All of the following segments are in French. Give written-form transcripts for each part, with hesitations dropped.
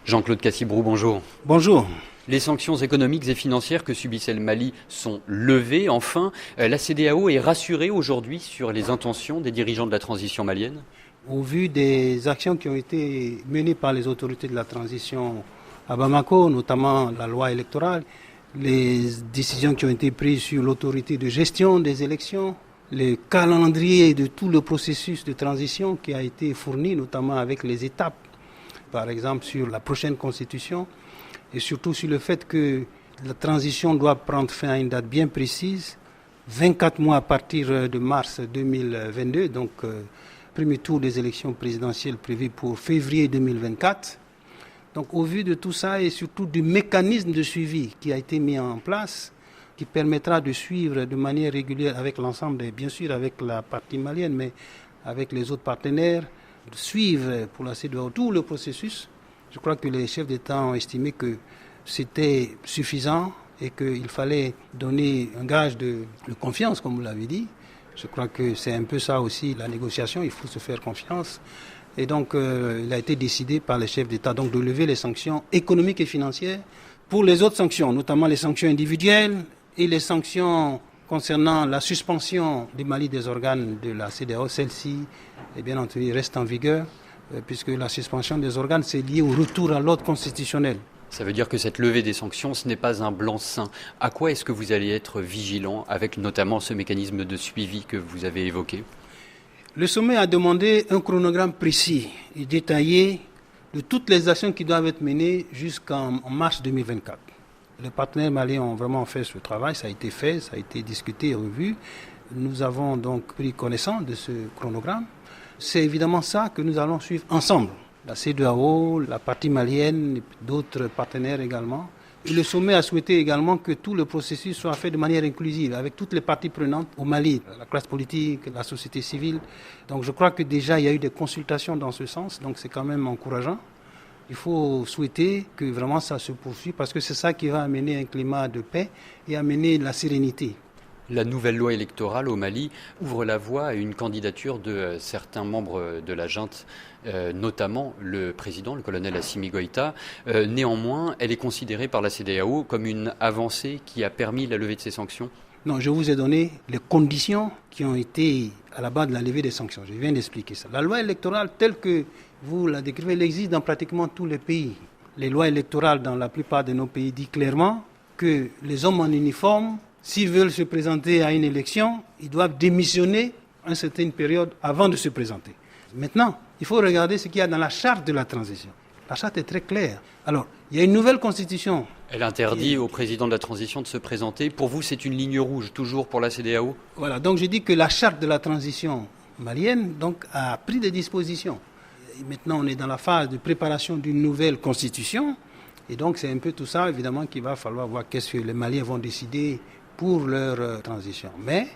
Jean-Claude Cassibrou, bonjour. Bonjour. Les sanctions économiques et financières que subissait le Mali sont levées. Enfin, la CEDEAO est rassurée aujourd'hui sur les intentions des dirigeants de la transition malienne. Au vu des actions qui ont été menées par les autorités de la transition à Bamako, notamment la loi électorale, les décisions qui ont été prises sur l'autorité de gestion des élections, le calendrier de tout le processus de transition qui a été fourni, notamment avec les étapes, par exemple sur la prochaine constitution, et surtout sur le fait que la transition doit prendre fin à une date bien précise, 24 mois à partir de mars 2022, donc premier tour des élections présidentielles prévues pour février 2024. Donc au vu de tout ça et surtout du mécanisme de suivi qui a été mis en place, qui permettra de suivre de manière régulière avec l'ensemble, bien sûr avec la partie malienne, mais avec les autres partenaires, de suivre pour la CEDEAO tout le processus. Je crois que les chefs d'État ont estimé que c'était suffisant et qu'il fallait donner un gage de confiance, comme vous l'avez dit. Je crois que c'est un peu ça aussi, la négociation, il faut se faire confiance. Et donc, il a été décidé par les chefs d'État donc, de lever les sanctions économiques et financières. Pour les autres sanctions, notamment les sanctions individuelles et les sanctions concernant la suspension du Mali des organes de la CEDEAO, celle-ci, bien entendu, reste en vigueur, puisque la suspension des organes, c'est lié au retour à l'ordre constitutionnel. Ça veut dire que cette levée des sanctions, ce n'est pas un blanc-seing. À quoi est-ce que vous allez être vigilant avec notamment ce mécanisme de suivi que vous avez évoqué ? Le sommet a demandé un chronogramme précis et détaillé de toutes les actions qui doivent être menées jusqu'en mars 2024. Les partenaires maliens ont vraiment fait ce travail, ça a été fait, ça a été discuté et revu. Nous avons donc pris connaissance de ce chronogramme. C'est évidemment ça que nous allons suivre ensemble. La CEDEAO, la partie malienne, d'autres partenaires également. Et le sommet a souhaité également que tout le processus soit fait de manière inclusive, avec toutes les parties prenantes au Mali, la classe politique, la société civile. Donc je crois que déjà il y a eu des consultations dans ce sens, donc c'est quand même encourageant. Il faut souhaiter que vraiment ça se poursuive parce que c'est ça qui va amener un climat de paix et amener la sérénité. La nouvelle loi électorale au Mali ouvre la voie à une candidature de certains membres de la junte, notamment le président, le colonel Assimi Goïta. Néanmoins, elle est considérée par la CEDEAO comme une avancée qui a permis la levée de ces sanctions. Non, je vous ai donné les conditions qui ont été à la base de la levée des sanctions. Je viens d'expliquer ça. La loi électorale telle que vous la décrivez, elle existe dans pratiquement tous les pays. Les lois électorales dans la plupart de nos pays disent clairement que les hommes en uniforme, s'ils veulent se présenter à une élection, ils doivent démissionner à une certaine période avant de se présenter. Maintenant, il faut regarder ce qu'il y a dans la charte de la transition. La charte est très claire. Alors, il y a une nouvelle constitution. Elle interdit au président de la transition de se présenter. Pour vous, c'est une ligne rouge, toujours pour la CEDEAO ? Voilà, donc je dis que la charte de la transition malienne donc, a pris des dispositions. Et maintenant, on est dans la phase de préparation d'une nouvelle constitution. Et donc, c'est un peu tout ça, évidemment, qu'il va falloir voir qu'est-ce que les Maliens vont décider pour leur transition. Mais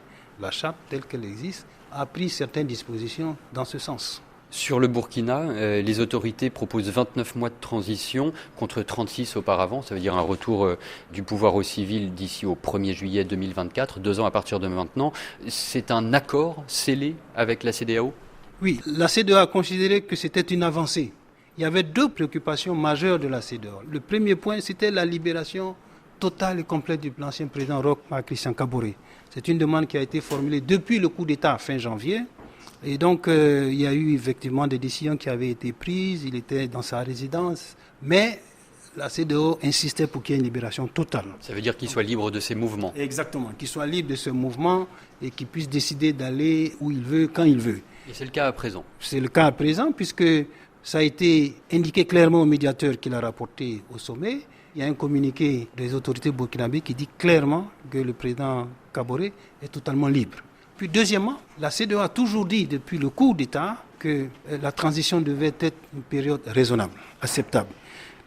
la charte telle qu'elle existe a pris certaines dispositions dans ce sens. Sur le Burkina, les autorités proposent 29 mois de transition contre 36 auparavant. Ça veut dire un retour du pouvoir au civil d'ici au 1er juillet 2024, 2 ans à partir de maintenant. C'est un accord scellé avec la CEDEAO ? Oui, la CEDEAO a considéré que c'était une avancée. Il y avait 2 préoccupations majeures de la CEDEAO. Le premier point, c'était la libération totale et complète de l'ancien président Roch Marc Christian Kaboré. C'est une demande qui a été formulée depuis le coup d'État fin janvier. Et donc, il y a eu effectivement des décisions qui avaient été prises. Il était dans sa résidence. Mais la CEDEAO insistait pour qu'il y ait une libération totale. Ça veut dire qu'il soit libre de ses mouvements. Exactement, qu'il soit libre de ses mouvements et qu'il puisse décider d'aller où il veut, quand il veut. Et c'est le cas à présent ? C'est le cas à présent puisque ça a été indiqué clairement au médiateur qui l'a rapporté au sommet. Il y a un communiqué des autorités burkinabées qui dit clairement que le président Kaboré est totalement libre. Puis deuxièmement, la CEDEAO a toujours dit depuis le coup d'État que la transition devait être une période raisonnable, acceptable.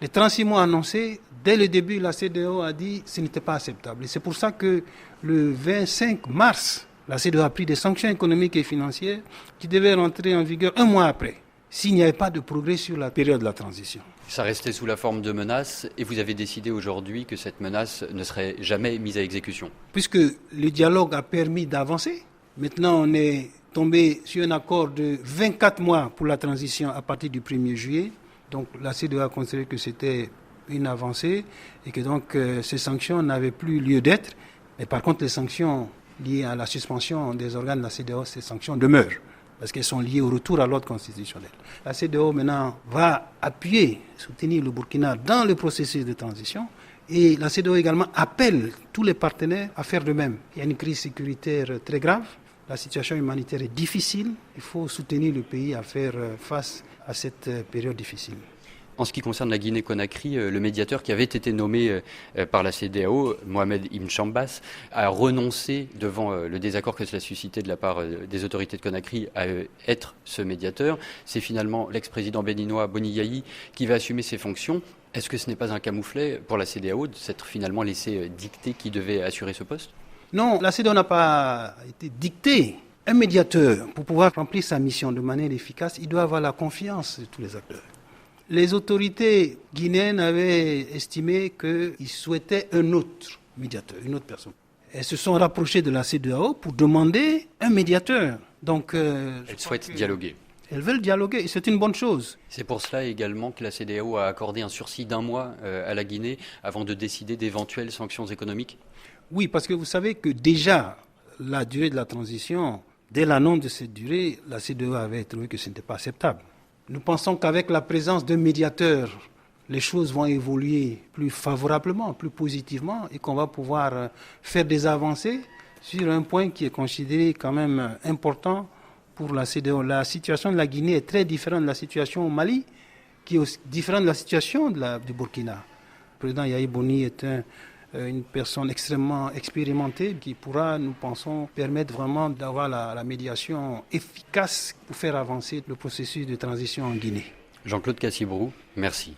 Les 36 mois annoncés, dès le début, la CEDEAO a dit que ce n'était pas acceptable. Et c'est pour ça que le 25 mars, la CEDEAO a pris des sanctions économiques et financières qui devaient rentrer en vigueur 1 mois après, s'il n'y avait pas de progrès sur la période de la transition. Ça restait sous la forme de menaces et vous avez décidé aujourd'hui que cette menace ne serait jamais mise à exécution. Puisque le dialogue a permis d'avancer, maintenant on est tombé sur un accord de 24 mois pour la transition à partir du 1er juillet, Donc la CEDEAO a considéré que c'était une avancée et que donc ces sanctions n'avaient plus lieu d'être. Mais par contre, les sanctions liées à la suspension des organes de la CEDEAO, ces sanctions demeurent parce qu'elles sont liées au retour à l'ordre constitutionnel. La CEDEAO maintenant va appuyer, soutenir le Burkina dans le processus de transition. Et la CEDEAO également appelle tous les partenaires à faire de même. Il y a une crise sécuritaire très grave, la situation humanitaire est difficile, il faut soutenir le pays à faire face à cette période difficile. En ce qui concerne la Guinée-Conakry, le médiateur qui avait été nommé par la CEDEAO, Mohamed Ibn Chambas, a renoncé devant le désaccord que cela suscitait de la part des autorités de Conakry à être ce médiateur. C'est finalement l'ex-président béninois Boni Yayi qui va assumer ses fonctions. Est-ce que ce n'est pas un camouflet pour la CEDEAO de s'être finalement laissé dicter qui devait assurer ce poste ? Non, la CEDEAO n'a pas été dictée. Un médiateur, pour pouvoir remplir sa mission de manière efficace, il doit avoir la confiance de tous les acteurs. Les autorités guinéennes avaient estimé qu'ils souhaitaient un autre médiateur, une autre personne. Elles se sont rapprochées de la CEDEAO pour demander un médiateur. Donc, elles souhaitent dialoguer. Elles veulent dialoguer et c'est une bonne chose. C'est pour cela également que la CEDEAO a accordé un sursis d'1 mois à la Guinée avant de décider d'éventuelles sanctions économiques. Oui, parce que vous savez que déjà, la durée de la transition, dès l'annonce de cette durée, la CEDEAO avait trouvé que ce n'était pas acceptable. Nous pensons qu'avec la présence d'un médiateur, les choses vont évoluer plus favorablement, plus positivement et qu'on va pouvoir faire des avancées sur un point qui est considéré quand même important pour la CEDEAO. La situation de la Guinée est très différente de la situation au Mali, qui est aussi différente de la situation du Burkina. Le président Yayi Boni est une personne extrêmement expérimentée qui pourra, nous pensons, permettre vraiment d'avoir la médiation efficace pour faire avancer le processus de transition en Guinée. Jean-Claude Cassibrou, merci.